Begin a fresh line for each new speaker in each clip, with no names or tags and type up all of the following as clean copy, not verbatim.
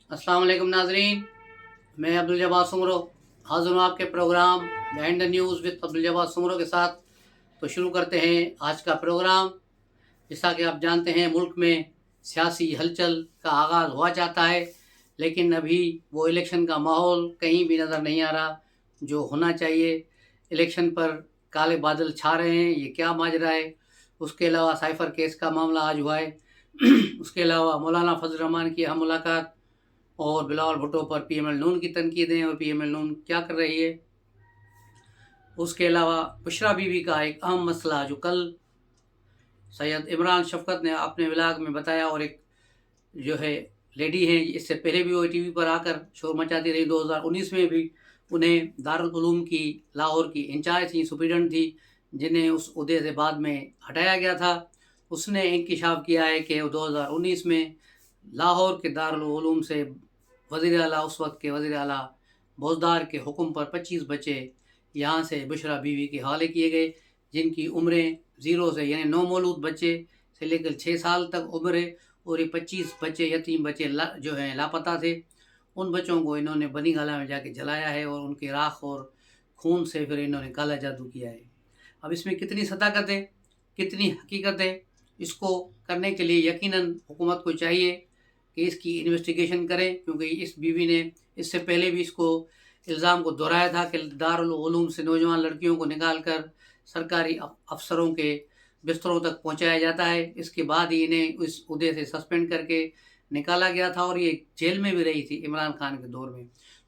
अस्सलाम वालेकुम नाजरीन। मैं अब्दुल जब्बार सुमरो हाज़िर हूँ आपके programme behind the news with Abdul Jabbar Soomro के साथ। तो शुरू करते हैं आज का प्रोग्राम। जैसा कि आप जानते हैं, मुल्क में सियासी हलचल का आगाज़ हुआ चाहता है, लेकिन अभी वो इलेक्शन का माहौल कहीं भी नज़र नहीं आ रहा जो होना चाहिए। इलेक्शन पर काले बादल छा रहे हैं, ये क्या माजरा है। उसके अलावा साइफ़र केस का मामला आज हुआ है। उसके अलावा मौलाना फजल रहमान की अहम मुलाकात और बिलावल भुट्टो पर पीएमएल नून की तनकीदें और पीएमएल नून क्या कर रही है। उसके अलावा बुशरा बीबी का एक अहम मसला जो कल सैयद इमरान शफकत ने अपने व्लॉग में बताया, और एक जो है लेडी हैं, इससे पहले भी वो टीवी पर आकर शोर मचाती रही। 2019 में भी उन्हें दारुल उलूम की लाहौर की इंचार्ज थी, सुप्रीडेंट थी, जिन्हें उस ओहदे से बाद में हटाया गया था। उसने इंकिशाफ किया है कि 2019 में लाहौर के दारुल उलूम से वज़ीर आला, उस वक्त के वज़ीर आला बोजदार के हुक्म पर 25 बच्चे यहाँ से बुशरा बीवी के हवाले किए गए, जिनकी उम्रें ज़ीरो से यानी नौमौलूद बच्चे से लेकर 6 साल तक उम्र है। और ये 25 बच्चे, यतीम बच्चे जो हैं लापता थे। उन बच्चों को इन्होंने बनी गाला में जाके जलाया है और उनकी राख और खून से फिर इन्होंने काला जादू किया है। अब इसमें कितनी सदाकत है, कितनी हकीकत है, इसको करने के लिए यकीनन हुकूमत को चाहिए कि इसकी इन्वेस्टिगेशन करें, क्योंकि इस बीवी ने इससे पहले भी इसको इल्ज़ाम को दोहराया था कि दारुल उलूम से नौजवान लड़कियों को निकाल कर सरकारी अफसरों के बिस्तरों तक पहुंचाया जाता है। इसके बाद ही इन्हें उस उहदे से सस्पेंड करके निकाला गया था, और ये जेल में भी रही थी इमरान खान के दौर में।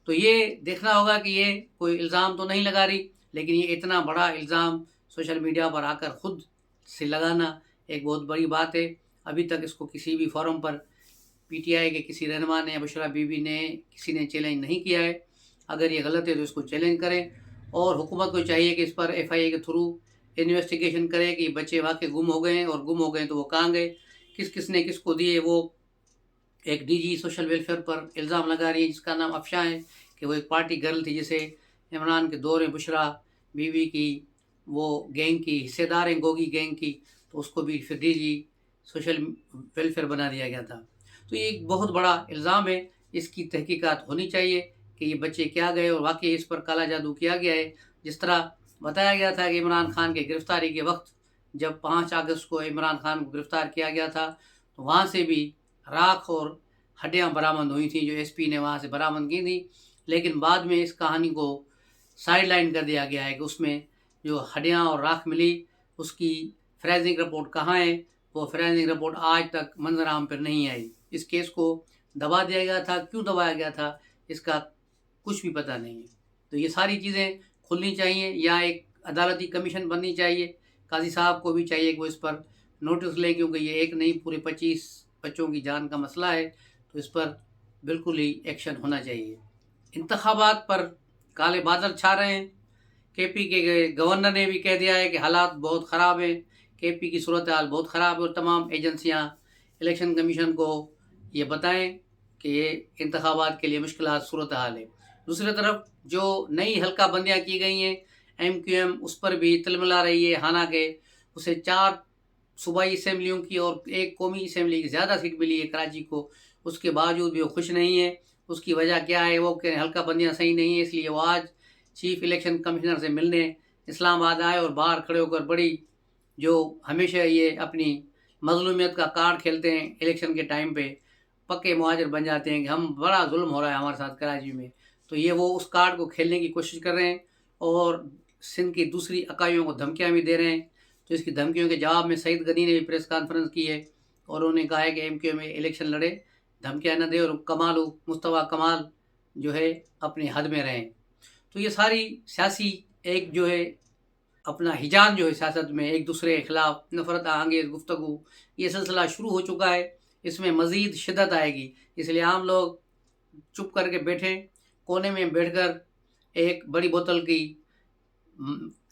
तो ये देखना होगा कि ये कोई इल्ज़ाम तो नहीं लगा रही, लेकिन ये इतना बड़ा इल्ज़ाम सोशल मीडिया पर आकर ख़ुद से लगाना एक बहुत बड़ी बात है। अभी तक इसको किसी भी फोरम पर पीटीआई के किसी रहनुमा ने या बुशरा बीबी ने किसी ने चैलेंज नहीं किया है। अगर ये गलत है तो इसको चैलेंज करें, और हुकूमत को चाहिए कि इस पर एफआईए के थ्रू इन्वेस्टिगेशन करे कि बच्चे वाकई गुम हो गए हैं, और गुम हो गए तो वो कहाँ गए, किस किस ने किसको दिए। वो एक डीजी सोशल वेलफेयर पर इल्ज़ाम लगा रही है जिसका नाम अफशा है कि वो एक पार्टी गर्ल थी, जिसे इमरान के दौर में बुशरा बीवी की वो गैंग की हिस्सेदार हैं, गोगी गैंग की, तो उसको भी फिर डीजी सोशल वेलफेयर बना दिया गया था। तो ये एक बहुत बड़ा इल्ज़ाम है, इसकी तहकीकात होनी चाहिए कि ये बच्चे क्या गए और वाकई इस पर काला जादू किया गया है। जिस तरह बताया गया था कि इमरान खान के गिरफ़्तारी के वक्त, जब 5 अगस्त को इमरान खान को गिरफ़्तार किया गया था, तो वहाँ से भी राख और हड्डियाँ बरामद हुई थी जो एसपी ने वहाँ से बरामद की थी। लेकिन बाद में इस कहानी को साइड लाइन कर दिया गया है कि उसमें जो हड्डियाँ और राख मिली उसकी फोरेंसिक रिपोर्ट कहाँ है। वो फोरेंसिक रिपोर्ट आज तक मंजर आम पर नहीं आई। इस केस को दबा दिया गया था, क्यों दबाया गया था इसका कुछ भी पता नहीं है। तो ये सारी चीज़ें खुलनी चाहिए, या एक अदालती कमीशन बननी चाहिए। काजी साहब को भी चाहिए कि वो इस पर नोटिस लें, क्योंकि ये एक नहीं पूरे 25 बच्चों की जान का मसला है, तो इस पर बिल्कुल ही एक्शन होना चाहिए। इंतखाबात पर काले बादल छा रहे हैं। केपी के गवर्नर ने भी कह दिया है कि हालात बहुत ख़राब हैं, केपी की सूरत हाल बहुत ख़राब है, और तमाम एजेंसियां इलेक्शन कमीशन को ये बताएं कि ये इंतखाबात के लिए मुश्किलात सूरत हाल है। दूसरी तरफ जो नई हल्का बंदियाँ की गई हैं, एमक्यूएम उस पर भी तिलमिला रही है। हालांकि उसे 4 सूबाई असम्बलियों की और 1 कौमी असम्बली की ज़्यादा सीट मिली है कराची को, उसके बावजूद भी वो खुश नहीं है। उसकी वजह क्या है? वो कह हल्का बंदियाँ सही नहीं है, इसलिए वो आज चीफ इलेक्शन कमिश्नर से मिलने इस्लामाबाद आए और बाहर खड़े होकर बड़ी, जो हमेशा ये अपनी मजलूमियत का कार्ड खेलते हैं इलेक्शन के टाइम पे, पक्के मुहाजिर बन जाते हैं कि हम बड़ा जुल्म हो रहा है हमारे साथ कराची में। तो ये वो उस कार्ड को खेलने की कोशिश कर रहे हैं, और सिंध की दूसरी इकाइयों को धमकियाँ भी दे रहे हैं। तो इसकी धमकियों के जवाब में सईद गनी ने भी प्रेस कॉन्फ्रेंस की है, और उन्होंने कहा है कि एमक्यू में इलेक्शन लड़े, धमकियाँ न दे, और मुस्तफ़ा कमाल जो है अपनी हद में रहें। तो ये सारी सियासी एक जो है अपना हिजान जो है सियासत में एक दूसरे के खिलाफ नफरत आंगेज गुफ्तगू, ये सिलसिला शुरू हो चुका है। इसमें मज़ीद शिद्दत आएगी, इसलिए आम लोग चुप करके बैठें, कोने में बैठकर एक बड़ी बोतल की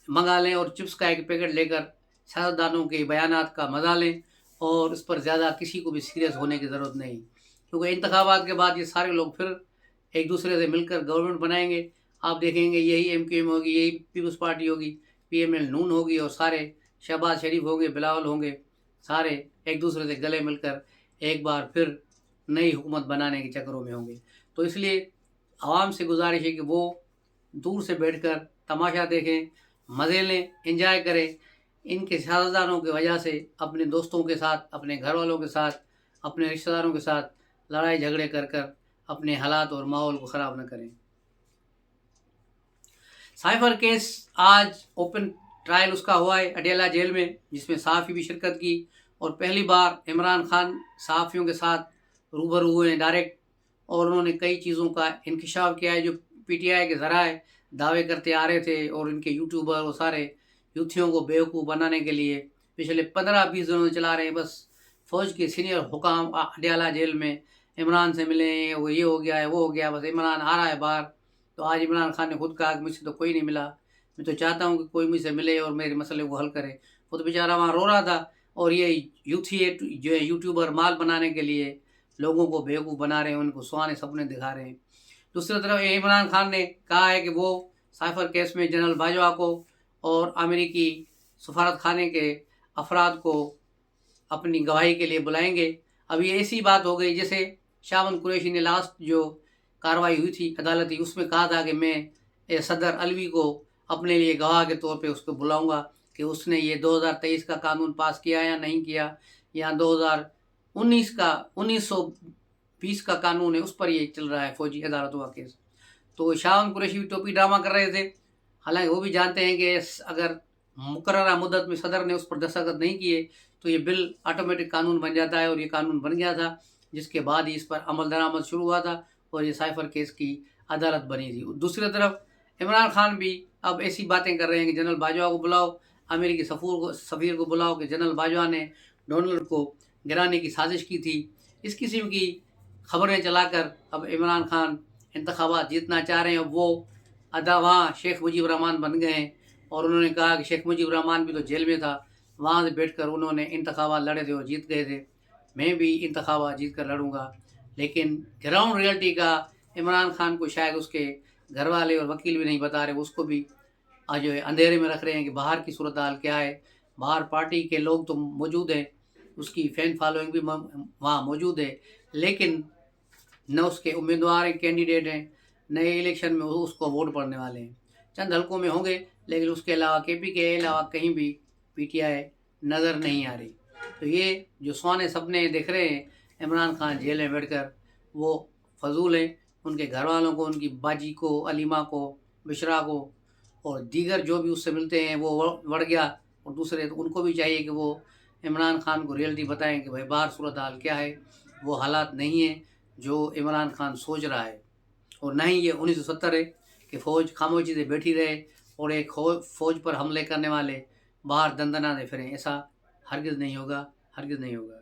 मंगा लें और चिप्स का एक पैकेट लेकर सियासतदानों के बयानात का मज़ा लें, और इस पर ज़्यादा किसी को भी सीरियस होने की ज़रूरत नहीं, क्योंकि इंतखाबात के बाद ये सारे लोग फिर एक दूसरे से मिलकर गवर्नमेंट बनाएंगे। आप देखेंगे यही एमक्यूएम होगी, यही पीपल्स पार्टी होगी, पीएमएल नून होगी, और सारे शहबाज शरीफ होंगे, बिलावल होंगे, सारे एक दूसरे से गले मिलकर एक बार फिर नई हुकूमत बनाने के चक्करों में होंगे। तो इसलिए आवाम से गुजारिश है कि वो दूर से बैठकर तमाशा देखें, मज़े लें, एंजॉय करें। इनके सियासतदानों की वजह से अपने दोस्तों के साथ, अपने घर वालों के साथ, अपने रिश्तेदारों के साथ लड़ाई झगड़े कर कर अपने हालात और माहौल को ख़राब न करें। साइफर केस आज ओपन ट्रायल उसका हुआ है अडियाला जेल में, जिसमें सहाफ़ी भी शिरकत की और पहली बार इमरान खान सहाफ़ियों के साथ रूबरू हुए हैं डायरेक्ट, और उन्होंने कई चीज़ों का इंकशाफ किया है जो पीटीआई के ज़राए दावे करते आ रहे थे, और इनके यूट्यूबर और सारे यूथियों को बेवकूफ़ बनाने के लिए पिछले 15-20 दिनों से चला रहे हैं। बस फ़ौज के सीनियर हुकाम अडियाला जेल में इमरान से मिले हैं, वो ये हो गया है, वो हो गया, बस इमरान आ रहा है बाहर। तो आज इमरान खान ने खुद कहा कि मुझसे तो कोई नहीं मिला, मैं तो चाहता हूँ कि कोई मुझसे मिले और मेरे मसले को हल करे। वो तो बेचारा वहाँ रो रहा था, और ये यूथी जो है यूट्यूबर माल बनाने के लिए लोगों को बेवकूफ़ बना रहे हैं, उनको सुहाने सपने दिखा रहे हैं। दूसरी तरफ इमरान खान ने कहा है कि वो साइफर केस में जनरल बाजवा को और अमेरिकी सफारत खाने के अफराद को अपनी गवाही के लिए बुलाएंगे। अब ये ऐसी बात हो गई जैसे शावन कुरैशी ने लास्ट जो कार्रवाई हुई थी अदालती, उसमें कहा था कि मैं सदर अलवी को अपने लिए गवाह के तौर पे उसको बुलाऊंगा कि उसने ये 2023 का कानून पास किया या नहीं किया, या 2019 का 1920 का कानून है उस पर ये चल रहा है फौजी अदालतों का केस। तो शावन कुरैशी भी टोपी ड्रामा कर रहे थे, हालांकि वो भी जानते हैं कि अगर मुकर्ररा मुद्दत में सदर ने उस पर दस्तखत नहीं किए तो ये बिल ऑटोमेटिक कानून बन जाता है, और ये कानून बन गया था, जिसके बाद ही इस पर अमल दरामद शुरू हुआ था और ये साइफर केस की अदालत बनी थी। दूसरी तरफ इमरान खान भी अब ऐसी बातें कर रहे हैं कि जनरल बाजवा को बुलाओ, अमेरिकी सफ़ीर को बुलाओ कि जनरल बाजवा ने डोनाल्ड को गिराने की साजिश की थी। इस किस्म की खबरें चलाकर अब इमरान खान इंतखाबात जीतना चाह रहे हैं। अब वो वहाँ शेख मुजीब रहमान बन गए हैं, और उन्होंने कहा कि शेख मुजीब रहमान भी तो जेल में था, वहाँ से बैठकर उन्होंने इंतखाबात लड़े थे और जीत गए थे, मैं भी इंतखाबात जीत कर लड़ूंगा। लेकिन ग्राउंड रियलिटी का इमरान खान को शायद उसके घर वाले और वकील भी नहीं बता रहे, उसको भी आज जो है अंधेरे में रख रहे हैं कि बाहर की सूरत हाल क्या है। बाहर पार्टी के लोग तो मौजूद हैं, उसकी फ़ैन फॉलोइंग भी वहाँ मौजूद है, लेकिन न उसके उम्मीदवार हैं, कैंडिडेट हैं, नए इलेक्शन में उसको वोट पड़ने वाले हैं। चंद हलकों में होंगे, लेकिन उसके अलावा केपी के अलावा कहीं भी पीटीआई नज़र नहीं आ रही। तो ये जो सुहाने सपने देख रहे हैं इमरान खान जेल में बैठकर, वो फजूल हैं। उनके घर वालों को, उनकी बाजी को, अलीमा को, बिशरा को और दीगर जो भी उससे मिलते हैं वो बढ़ गया, और दूसरे तो उनको भी चाहिए कि वो इमरान खान को रियलिटी बताएं कि भाई बाहर सूरत हाल क्या है। वो हालात नहीं है जो इमरान खान सोच रहा है, और ना ही ये 1970 है कि फ़ौज खामोशी से बैठी रहे और एक फ़ौज पर हमले करने वाले बाहर दंदनाते फिरें। ऐसा हरगिज़ नहीं होगा, हरगिज़ नहीं होगा।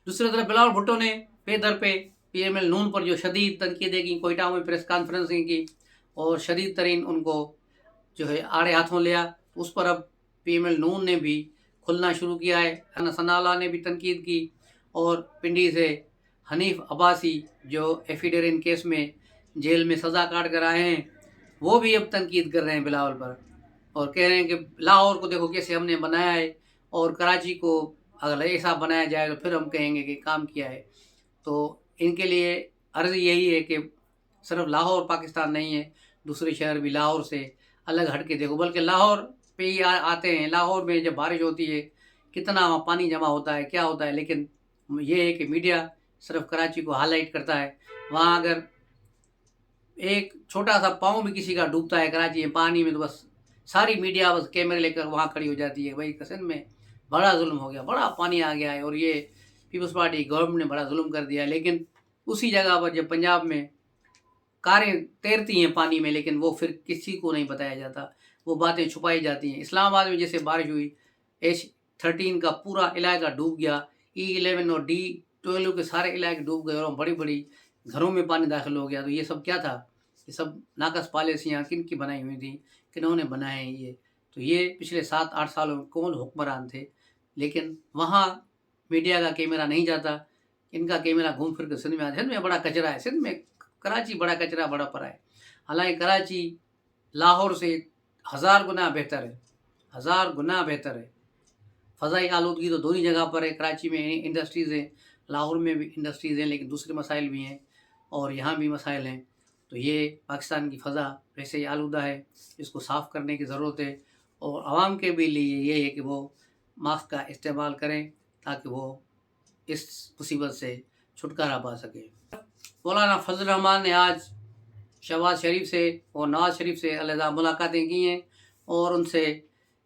दूसरी तरफ बिलावल भुट्टो ने पे दर पे पीएमएल नून पर जो शदीद तनकीदें की, कोयटा में प्रेस कॉन्फ्रेंसिंग की और शदीद तरीन उनको जो है आड़े हाथों लिया, उस पर अब पीएमएल नून ने भी खुलना शुरू किया है। सनाला ने भी तनकीद की, और पिंडी से हनीफ अब्बासी जो एफिडेरिन केस में जेल में सज़ा काट कर आए हैं, वो भी अब तनकीद कर रहे हैं बिलावल पर, और कह रहे हैं कि लाहौर को देखो कैसे हमने बनाया है, और कराची को अगर ऐसा बनाया जाए तो फिर हम कहेंगे कि काम किया है। तो इनके लिए अर्ज़ यही है कि सिर्फ लाहौर पाकिस्तान नहीं है, दूसरे शहर भी लाहौर से अलग हट के देखो, बल्कि लाहौर पे ही आते हैं। लाहौर में जब बारिश होती है कितना वहाँ पानी जमा होता है, क्या होता है, लेकिन ये है कि मीडिया सिर्फ कराची को हाईलाइट करता है। वहाँ अगर एक छोटा सा पाँव भी किसी का डूबता है कराची में पानी में, तो बस सारी मीडिया बस कैमरे लेकर वहाँ खड़ी हो जाती है, भाई कसम में बड़ा जुल्म हो गया, बड़ा पानी आ गया है, और ये पीपल्स पार्टी गवर्नमेंट ने बड़ा जुल्म कर दिया है। लेकिन उसी जगह पर जब पंजाब में कारें तैरती हैं पानी में, लेकिन वो फिर किसी को नहीं बताया जाता, वो बातें छुपाई जाती हैं। इस्लामाबाद में जैसे बारिश हुई, H13 का पूरा इलाका डूब गया, E11 और D12 के सारे इलाके डूब गए, और बड़ी बड़ी घरों में पानी दाखिल हो गया। तो ये सब क्या था? ये सब नाकस पॉलिसियाँ किन की बनाई हुई थी, किन्होंने बनाए हैं ये? तो ये पिछले 7-8 सालों में कौन हुक्मरान थे? लेकिन वहाँ मीडिया का कैमरा नहीं जाता, इनका कैमरा घूम फिर कर सिंध में आता। सिंध में बड़ा कचरा है, सिंध में कराची बड़ा कचरा बड़ा पड़ा है। हालांकि कराची लाहौर से 1000 गुना बेहतर है, 1000 गुना बेहतर है। फ़ज़ाई आलूदगी तो दोनों जगह पर है। कराची में इंडस्ट्रीज़ हैं, لاہور میں بھی انڈسٹریز ہیں لیکن دوسرے مسائل بھی ہیں اور یہاں بھی مسائل ہیں. تو یہ پاکستان کی فضا ویسے ہی آلودہ ہے، اس کو صاف کرنے کی ضرورت ہے اور عوام کے بھی لیے یہ ہے کہ وہ ماسک کا استعمال کریں تاکہ وہ اس مصیبت سے چھٹکارا پا سکے. مولانا فضل الرحمان نے آج شہباز شریف سے اور نواز شریف سے علیحدہ ملاقاتیں کی ہیں اور ان سے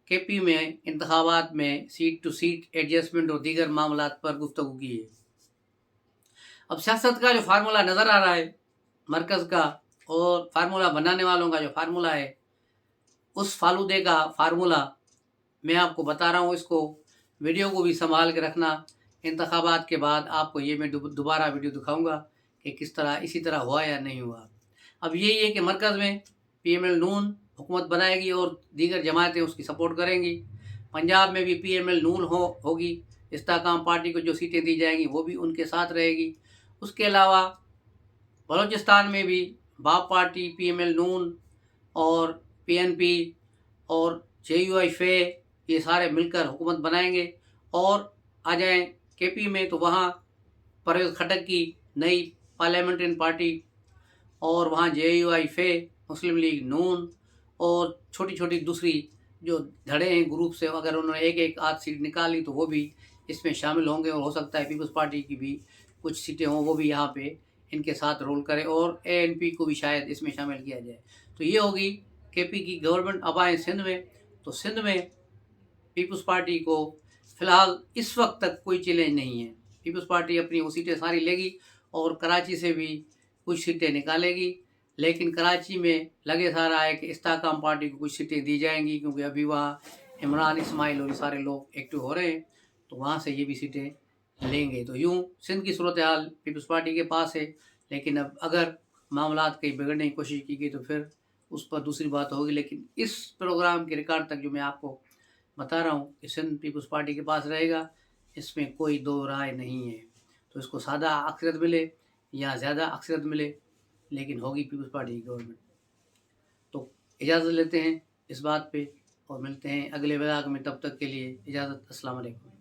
کے پی میں انتخابات میں سیٹ ٹو سیٹ ایڈجسٹمنٹ اور دیگر معاملات پر گفتگو کی ہے. اب سیاست کا جو فارمولہ نظر آ رہا ہے مرکز کا اور فارمولہ بنانے والوں کا جو فارمولہ ہے، اس فالودے کا فارمولہ میں آپ کو بتا رہا ہوں. اس کو ویڈیو کو بھی سنبھال کے رکھنا. انتخابات کے بعد آپ کو یہ میں دوبارہ ویڈیو دکھاؤں گا کہ کس طرح اسی طرح ہوا یا نہیں ہوا. اب یہی ہے کہ مرکز میں پی ایم ایل نون حکومت بنائے گی اور دیگر جماعتیں اس کی سپورٹ کریں گی. پنجاب میں بھی پی ایم ایل نون ہوگی. استحکام پارٹی کو جو سیٹیں دی جائیں گی وہ بھی ان کے ساتھ رہے گی. اس کے علاوہ بلوچستان میں بھی باپ پارٹی، پی ایم ایل نون اور پی این پی اور جے یو آئی فے یہ سارے مل کر حکومت بنائیں گے. اور آ جائیں کے پی میں تو وہاں پرویز خٹک کی نئی پارلیمنٹرین پارٹی اور وہاں جے you I Fe, Muslim league نون اور چھوٹی چھوٹی دوسری جو دھڑے ہیں گروپ سے، اگر انہوں نے ایک ایک آدھ سیٹ نکالی تو وہ بھی اس میں شامل ہوں گے اور ہو سکتا ہے پیپلز پارٹی کی بھی کچھ سیٹیں ہوں وہ بھی یہاں پہ ان کے ساتھ رول کرے اور اے این پی کو بھی شاید اس میں شامل کیا جائے. تو یہ ہوگی کے پی کی گورنمنٹ. اب آئیں سندھ میں، تو سندھ میں پیپلز پارٹی کو فی الحال اس وقت تک کوئی چیلنج نہیں ہے. پیپلز پارٹی اپنی وہ سیٹیں ساری لے گی اور کراچی سے بھی کچھ سیٹیں نکالے گی، لیکن کراچی میں لگے سا رہا ہے کہ استحکام پارٹی کو کچھ سیٹیں دی جائیں گی کیونکہ ابھی وہاں عمران اسماعیل اور یہ سارے لوگ ایکٹیو ہو رہے ہیں تو وہاں سے یہ بھی سیٹیں لیں گے. تو یوں سندھ کی صورتحال پیپلز پارٹی کے پاس ہے، لیکن اب اگر معاملات کہیں بگڑنے کی کوشش کی گئی تو پھر اس پر دوسری بات ہوگی. لیکن اس پروگرام کے ریکارڈ تک جو میں آپ کو بتا رہا ہوں کہ سندھ پیپلز پارٹی کے پاس رہے گا، اس میں کوئی دو رائے نہیں ہے. تو اس کو سادہ اکثریت ملے یا زیادہ اکثریت ملے لیکن ہوگی پیپلز پارٹی کی گورنمنٹ. تو اجازت لیتے ہیں اس بات پہ اور ملتے ہیں اگلے ولاگ میں. تب تک کے لیے اجازت. السلام علیکم.